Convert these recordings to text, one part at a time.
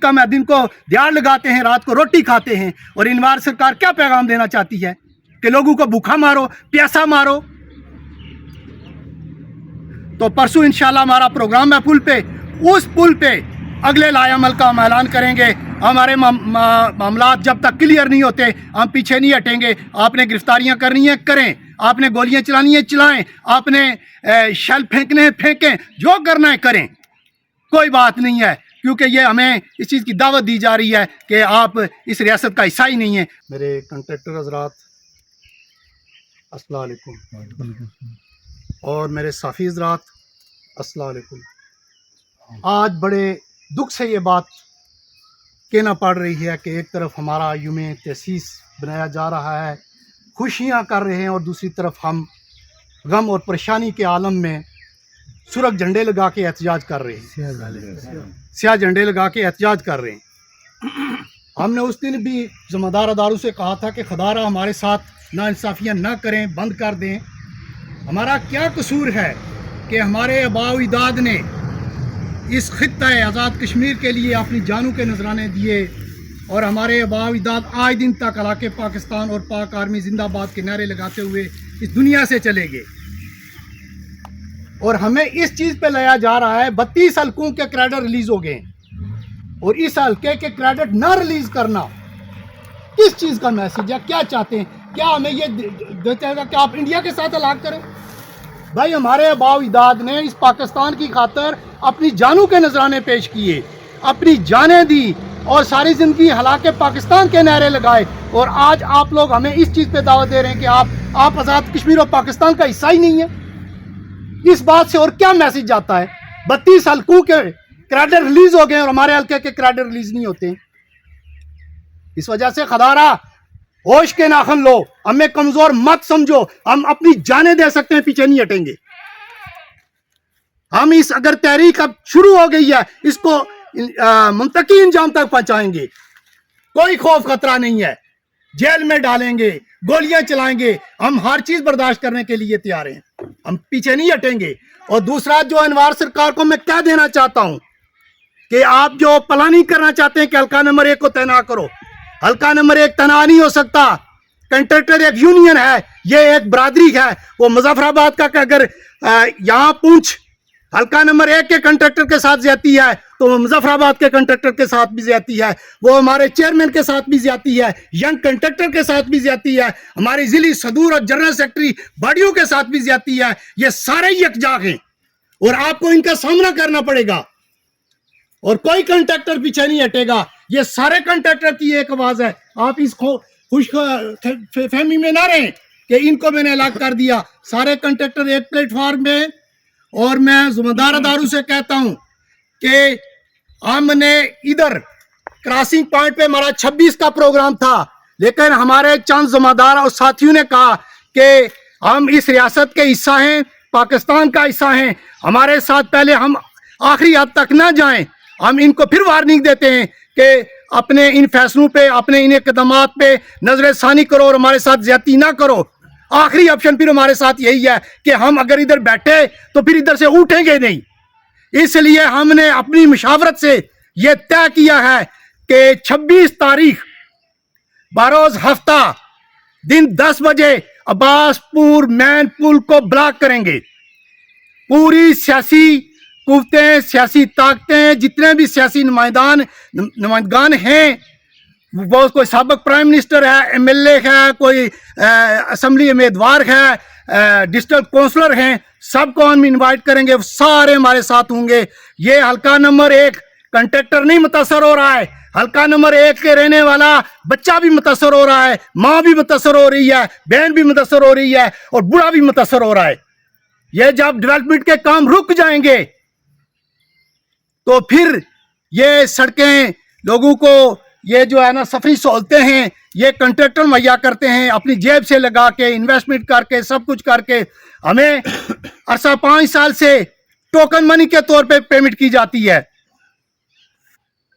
कम है, दिन को दिहाड़ लगाते हैं, रात को रोटी खाते हैं। और इनवार सरकार क्या पैगाम देना चाहती है कि लोगों को भूखा मारो, प्यासा मारो। तो परसों इंशाल्लाह हमारा प्रोग्राम है पुल पे। उस पुल पे अगले लाएअमल का हम ऐलान करेंगे। हमारे मामलात जब तक क्लियर नहीं होते हम पीछे नहीं हटेंगे। आपने गिरफ्तारियां करनी है करें, आपने गोलियां चलानी है चलाएं, आपने शेल फेंकने हैं फेंकें, जो करना है करें, कोई बात नहीं है। क्योंकि ये हमें इस चीज़ की दावत दी जा रही है कि आप इस रियासत का हिस्सा ही नहीं है। मेरे कंट्रैक्टर हजरात अस्सलाम वालेकुम और मेरे साफ़ी हजरात अस्सलाम वालेकुम। आज बड़े दुख से ये बात कहना पड़ रही है कि एक तरफ हमारा यूम तसीस बनाया जा रहा है, खुशियाँ कर रहे हैं, और दूसरी तरफ हम गम और परेशानी के आलम में सुरख झंडे लगा के एहतजाज कर रहे हैं, स्याह झंडे लगा के एहतजाज कर रहे हैं। हमने उस दिन भी ज़िम्मेदार अदारों से कहा था कि खुदारा हमारे साथ नाइंसाफ़ियाँ ना करें, बंद कर दें। हमारा क्या कसूर है कि हमारे आबाओ अजदाद ने इस खित्ता आज़ाद कश्मीर के लिए अपनी जानों के नजराने दिए, और हमारे आबाओ अजदाद आज दिन तक इलाके पाकिस्तान और पाक आर्मी जिंदाबाद के नारे लगाते हुए इस दुनिया से चले गए। और हमें इस चीज़ पे लाया जा रहा है 32 हल्कों के क्रेडिट रिलीज़ हो गए, और इस हल्के के क्रेडिट ना रिलीज़ करना किस चीज़ का मैसेज है? क्या चाहते हैं? क्या हमें ये देते हैं कि आप इंडिया के साथ अलग करें? भाई हमारे आबाओ अजदाद ने इस पाकिस्तान की खातर अपनी जानों के नजराने पेश किए, अपनी जानें दी, और सारी ज़िंदगी हालांकि पाकिस्तान के नारे लगाए। और आज आप लोग हमें इस चीज़ पे दावत दे रहे हैं कि आप आज़ाद कश्मीर और पाकिस्तान का हिस्सा ही नहीं है। इस बात से और क्या मैसेज जाता है? 32 हल्कों के क्रेडिट रिलीज़ हो गए और हमारे हल्के के क्रेडिट रिलीज़ नहीं होते। इस वजह से खदारा होश के नाखन लो, हमें कमजोर मत समझो। हम अपनी जानें दे सकते हैं, पीछे नहीं हटेंगे। हम इस अगर तहरीक अब शुरू हो गई है, इसको मुंतकी इंजाम तक पहुंचाएंगे। कोई खौफ खतरा नहीं है। जेल में डालेंगे, गोलियां चलाएंगे, हम हर चीज बर्दाश्त करने के लिए तैयार हैं, हम पीछे नहीं हटेंगे। और दूसरा, जो अनवार सरकार को मैं क्या देना चाहता हूं कि आप जो प्लानिंग करना चाहते हैं कि हल्का नंबर 1 को तैनात करो, हल्का नंबर 1 तैनात नहीं हो सकता। कंट्रैक्टर एक यूनियन है, ये एक बरादरी है। वो मुजफ्फराबाद का अगर यहाँ पूंछ हल्का नंबर 1 के कंट्रैक्टर के साथ ज्यादती है तो वो मुजफ्फराबाद के कंट्रैक्टर के साथ भी ज्यादती है, वो हमारे चेयरमैन के साथ भी ज्यादती है, यंग कंट्रैक्टर के साथ भी ज्यादती है, हमारी जिली सदूर और जनरल सेक्रेटरी बाडियों के साथ भी ज्यादती है। ये सारे यकजाक हैं और आपको इनका सामना करना पड़ेगा, और कोई कंट्रैक्टर पीछे नहीं हटेगा। ये सारे कंट्रैक्टर की एक आवाज है। आप इस खुश फहमी में ना रहें कि इनको मैंने अलग कर दिया। सारे कंट्रैक्टर एक प्लेटफॉर्म में। और मैं ज़िम्मेदार अदारों से कहता हूं कि हमने इधर क्रॉसिंग पॉइंट पे हमारा 26 का प्रोग्राम था, लेकिन हमारे चंद ज़िम्मेदार और साथियों ने कहा कि हम इस रियासत के हिस्सा हैं, पाकिस्तान का हिस्सा हैं, हमारे साथ पहले हम आखिरी हद तक ना जाएं। हम इनको फिर वार्निंग देते हैं कि अपने इन फैसलों पे, अपने इन इक़दामात पे नजरसानी करो और हमारे साथ ज्यादती ना करो। आखिरी ऑप्शन फिर हमारे साथ यही है कि हम अगर इधर बैठे तो फिर इधर से उठेंगे नहीं। इसलिए हमने अपनी मुशावरत से यह तय किया है कि 26 तारीख बरोज हफ्ता दिन 10 बजे अब्बासपुर मैन पुल को ब्लॉक करेंगे। पूरी सियासी कुव्वतें, सियासी ताकतें, जितने भी सियासी नुमाइंदगान हैं, वो कोई साबिक प्राइम मिनिस्टर है, MLA है, कोई असम्बली उम्मीदवार है, डिस्ट्रिक्ट काउंसलर हैं, सबको हम इनवाइट करेंगे, सारे हमारे साथ होंगे। ये हल्का नंबर 1 कंट्रैक्टर नहीं मुतासर हो रहा है, हल्का नंबर 1 के रहने वाला बच्चा भी मुतासर हो रहा है, माँ भी मुतासर हो रही है, बहन भी मुतासर हो रही है, और बूढ़ा भी मुतासर हो रहा है। ये जब डेवलपमेंट के काम रुक जाएंगे तो फिर ये सड़कें लोगों को, ये जो है ना सफरी सहूलतें हैं, ये कंट्रैक्टर मुहैया करते हैं अपनी जेब से लगा के, इन्वेस्टमेंट करके, सब कुछ करके। हमें अरसा 5 साल से टोकन मनी के तौर पे पेमेंट की जाती है।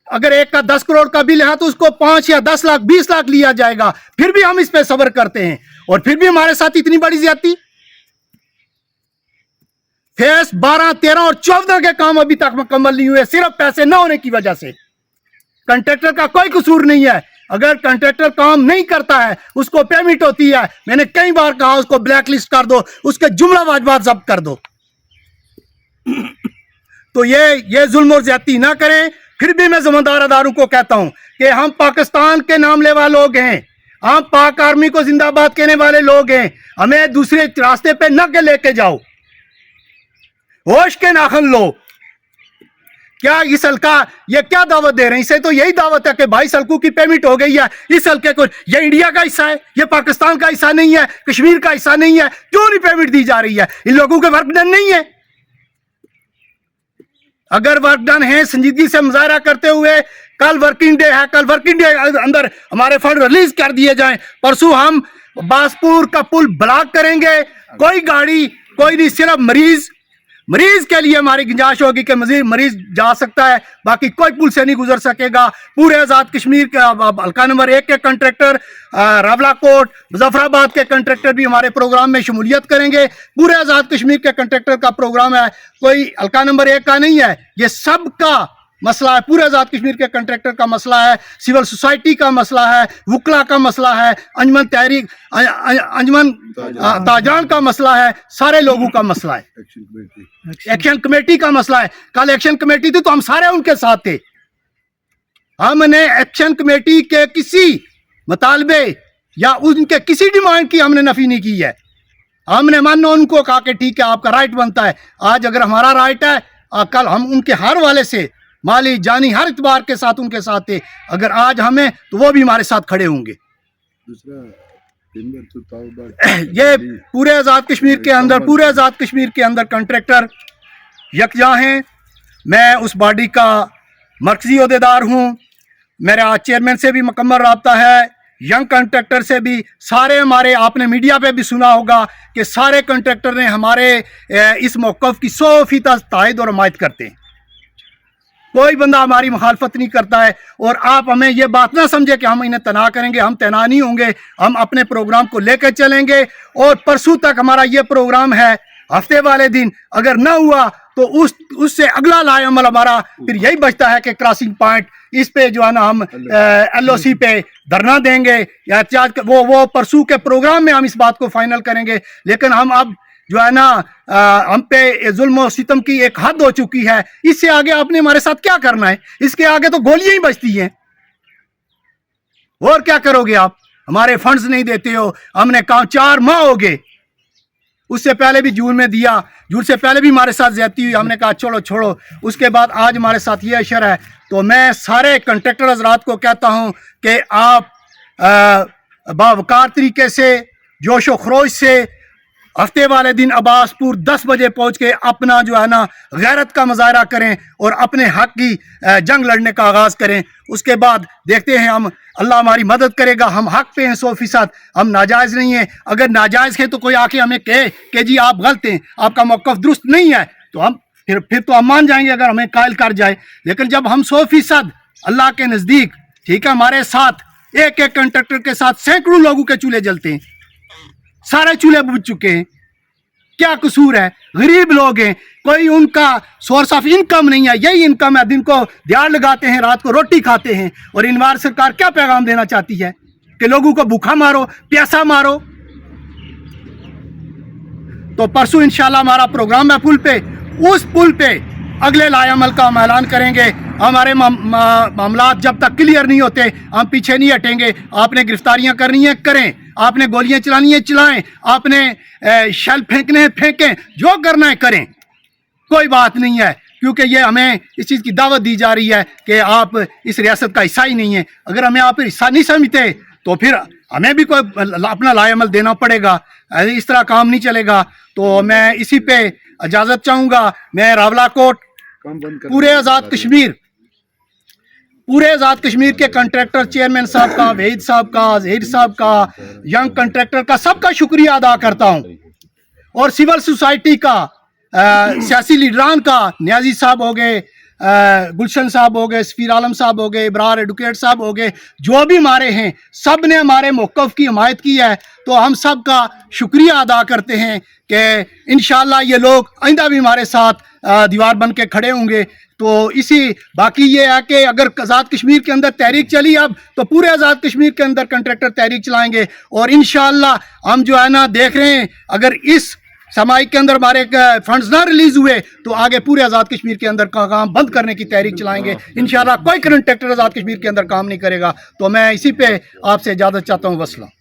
अगर एक का 10 करोड़ का बिल है तो उसको 5 या 10 लाख 20 लाख लिया जाएगा, फिर भी हम इस पे सब्र करते हैं, और फिर भी हमारे साथ इतनी बड़ी ज्यादती। फेज 12, 13 और 14 के काम अभी तक मुकम्मल नहीं हुए, सिर्फ पैसे न होने की वजह से। कंट्रैक्टर का कोई कसूर नहीं है। अगर कंट्रैक्टर काम नहीं करता है, उसको पेमेंट होती है, मैंने कई बार कहा उसको ब्लैक लिस्ट कर दो, उसके जुमला वाजबात जब्त कर दो। तो ये जुल्म और ज्यादती ना करें। फिर भी मैं ज़िम्मेदार अदारों को कहता हूं कि हम पाकिस्तान के नाम लेवा लोग हैं, हम पाक आर्मी को जिंदाबाद कहने वाले लोग हैं, हमें दूसरे रास्ते पे न के लेके जाओ, होश के नाखन लो। क्या इस हल्का ये क्या दावत दे रहे हैं? इसे तो यही दावत है कि 22 हल्कों की पेमेंट हो गई है, इस हल्के को, ये इंडिया का हिस्सा है, ये पाकिस्तान का हिस्सा नहीं है, कश्मीर का हिस्सा नहीं है, क्यों नहीं पेमेंट दी जा रही है? इन लोगों के वर्क डन नहीं है। अगर वर्क डन है, संजीदगी से मुजाहरा करते हुए, कल वर्किंग डे है, कल वर्किंग डे अंदर हमारे फंड रिलीज कर दिए जाएं। परसों हम बासपुर का पुल ब्लॉक करेंगे, कोई गाड़ी कोई नहीं, सिर्फ मरीज के लिए हमारी गुंजाइश होगी कि मरीज जा सकता है, बाकी कोई पुल से नहीं गुजर सकेगा। पूरे आज़ाद कश्मीर के हल्का नंबर 1 के कंट्रैक्टर, रावलाकोट, मुजफ्फराबाद के कंट्रैक्टर भी हमारे प्रोग्राम में शमूलियत करेंगे। पूरे आज़ाद कश्मीर के कंट्रैक्टर का प्रोग्राम है, कोई हल्का नंबर 1 का नहीं है, ये सब का मसला है। पूरे आज़ाद कश्मीर के कंट्रैक्टर का मसला है, सिविल सोसाइटी का मसला है, वकला का मसला है, अंजुमन तहरीक, अंजुमन ताजरान का मसला है, सारे लोगों का मसला है। एक्शन कमेटी का मसला है। कल एक्शन कमेटी थी तो हम सारे उनके साथ थे। हमने एक्शन कमेटी के किसी मुतालबे या उनके किसी डिमांड की हमने नफी नहीं की है। हमने मानो उनको कहा कि ठीक है, आपका राइट बनता है। आज अगर हमारा राइट है, कल हम उनके हर वाले से माली जानी हर इतबार के साथ उनके साथ थे। अगर आज हमें तो वो भी हमारे साथ खड़े होंगे। ये पूरे आज़ाद कश्मीर के अंदर कंट्रैक्टर यकजा हैं। मैं उस बॉडी का मरकजी ओहदेदार हूँ। मेरा चेयरमैन से भी मुकम्मल राब्ता है, यंग कंट्रैक्टर से भी। सारे हमारे, आपने मीडिया पे भी सुना होगा कि सारे कंट्रैक्टर ने हमारे इस मौक़िफ़ की 100% तायद और हमायत करते हैं। कोई बंदा हमारी मुखालफत नहीं करता है। और आप हमें ये बात ना समझे कि हम इन्हें तना करेंगे, हम तना नहीं होंगे। हम अपने प्रोग्राम को लेकर चलेंगे और परसों तक हमारा ये प्रोग्राम है। हफ्ते वाले दिन अगर ना हुआ तो उससे अगला लाएअमल हमारा फिर यही बचता है कि क्रॉसिंग पॉइंट, इस पे जो है ना हम LOC पे धरना देंगे या वो परसों के प्रोग्राम में हम इस बात को फाइनल करेंगे। लेकिन हम अब जो है ना हम पे जुल्म और सितम की एक हद हो चुकी है। इससे आगे आपने हमारे साथ क्या करना है? इसके आगे तो गोलियां ही बचती हैं, और क्या करोगे आप? हमारे फंड्स नहीं देते हो। हमने कहा 4 माह हो गए, उससे पहले भी जून में दिया, जून से पहले भी हमारे साथ ज्यादती हुई, हमने कहा छोड़ो। उसके बाद आज हमारे साथ ये अशर है। तो मैं सारे कंट्रैक्टर हजरात को कहता हूं कि आप बावकार तरीके से, जोश व खरोश से हफ्ते वाले दिन अब्बासपुर 10 बजे पहुंच के अपना जो है ना गैरत का मुजाहरा करें और अपने हक की जंग लड़ने का आगाज़ करें। उसके बाद देखते हैं, हम, अल्लाह हमारी मदद करेगा। हम हक पे हैं 100%, हम नाजायज़ नहीं हैं। अगर नाजायज़ है तो कोई आके हमें कहे कि जी आप गलत हैं, आपका मौक़िफ़ दुरुस्त नहीं है, तो हम फिर तो हम मान जाएंगे अगर हमें कायल कर जाए। लेकिन जब हम 100% अल्लाह के नज़दीक, ठीक है, हमारे साथ एक कंट्रैक्टर के साथ सैकड़ों लोगों के चूल्हे जलते हैं, सारे चूल्हे बुझ चुके हैं, क्या कसूर है? गरीब लोग हैं, कोई उनका सोर्स ऑफ इनकम नहीं है। यही इनकम है, दिन को दिहाड़ लगाते हैं, रात को रोटी खाते हैं। और इन बार सरकार क्या पैगाम देना चाहती है कि लोगों को भूखा मारो, प्यासा मारो। तो परसों इंशाल्लाह हमारा प्रोग्राम है पुल पे। उस पुल पे अगले लाएअमल का हम ऐलान करेंगे। हमारे मामला जब तक क्लियर नहीं होते हम पीछे नहीं हटेंगे। आपने गिरफ्तारियां करनी है, करें। आपने गोलियां चलानी है, चलाएं। आपने शेल फेंकने हैं, फेंकें। जो करना है करें, कोई बात नहीं है। क्योंकि ये हमें इस चीज़ की दावत दी जा रही है कि आप इस रियासत का हिस्सा ही नहीं है। अगर हमें आप हिस्सा नहीं समझते तो फिर हमें भी कोई अपना लाएअमल देना पड़ेगा। इस तरह काम नहीं चलेगा। तो मैं इसी पे इजाज़त चाहूँगा। मैं रावलाकोट, पूरे आज़ाद कश्मीर के कंट्रैक्टर चेयरमैन साहब का, वहीद साहब का, ज़हीर साहब का, यंग कंट्रैक्टर का, सबका शुक्रिया अदा करता हूँ। और सिविल सोसाइटी का, सियासी लीडरान का, न्याजी साहब हो गए, गुलशन साहब हो गए, सफ़ीर आलम साहब हो गए, इब्रार एडवोकेट साहब हो गए, जो भी हमारे हैं, सब ने हमारे मौक़िफ़ की हिमायत की है। तो हम सब का शुक्रिया अदा करते हैं कि इंशाअल्लाह ये लोग आइंदा भी हमारे साथ दीवार बन के खड़े होंगे। तो इसी बाकी ये है कि अगर आज़ाद कश्मीर के अंदर तहरीक चली अब, तो पूरे आज़ाद कश्मीर के अंदर कंट्रैक्टर तहरीक चलाएंगे। और इंशाअल्लाह हम जो है ना देख रहे हैं, अगर इस समाइक के अंदर हमारे फंड्स ना रिलीज़ हुए तो आगे पूरे आज़ाद कश्मीर के अंदर का काम बंद करने की तहरीक चलाएंगे। इंशाअल्लाह कोई कंट्रैक्टर आज़ाद कश्मीर के अंदर काम नहीं करेगा। तो मैं इसी पे आपसे इजाज़त चाहता हूँ। वस्सलाम।